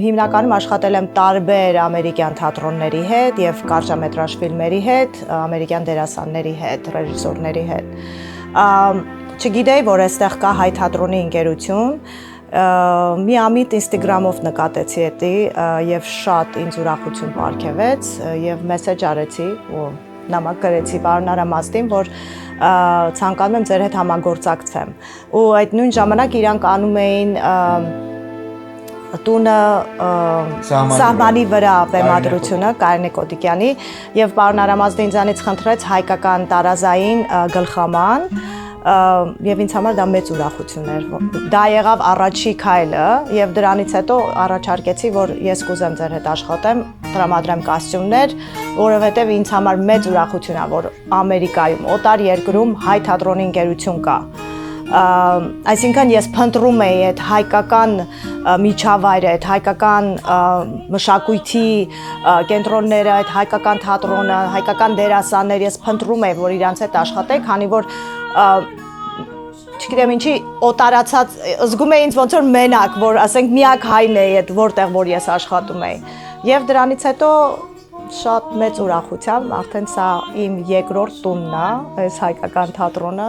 Հիմնականում աշխատել եմ տարբեր ամերիկյան թատրոնների հետ եւ կարճամետրաժ ֆիլմերի հետ, ամերիկյան դերասանների հետ, ռեժիսորների հետ։ Չգիտեի, որ այստեղ կա հայ թատրոնի ընկերություն, մի ամիտ Instagram-ով նկատեցի էտի եւ շատ ինձ ուրախություն պարգևեց եւ մեսեջ արեցի ու նամակ գրեցի պարոն Արամազդին, որ ցանկանում եմ ձեր հետ համագործակցեմ։ Ու այդ նույն ժամանակ իրանք անում էին տունը սահմանի վրա բեմադրությունը Կարինե Կոդիկյանի եւ պարոն Արամազդը ինձանից խնդրեց հայկական տարազային գլխաման եւ ինձ համար դա մեծ ուրախություն էր։ Դա եղավ առաջի քայլը եւ դրանից հետո առաջարկեցի, որ ես կուզեմ ձեր հետ աշխատեմ, տրամադրեմ կոստյումներ, որովհետեւ ինձ համար մեծ ուրախություն է, որ Ամերիկայում, օտար երկրում հայ թատրոնի ընկերություն կա։ Այսինքն ես փնտրում էի այդ հայկական միջավայրը, այդ հայկական մշակույթի կենտրոնները, այդ հայկական թատրոնը, հայկական դերասաններ, ես փնտրում էի, որ իրանց հետ աշխատեի, քանի որ չգիտեմ ինչի օտարացած զգում էի ինձ ոնց որ մենակ, որ ասենք միակ հայն էի այդ որտեղ որ ես աշխատում էի։ Եվ դրանից հետո շատ մեծ ուրախությամբ արդեն սա իմ երկրորդ տունն է, այս հայկական թատրոնը։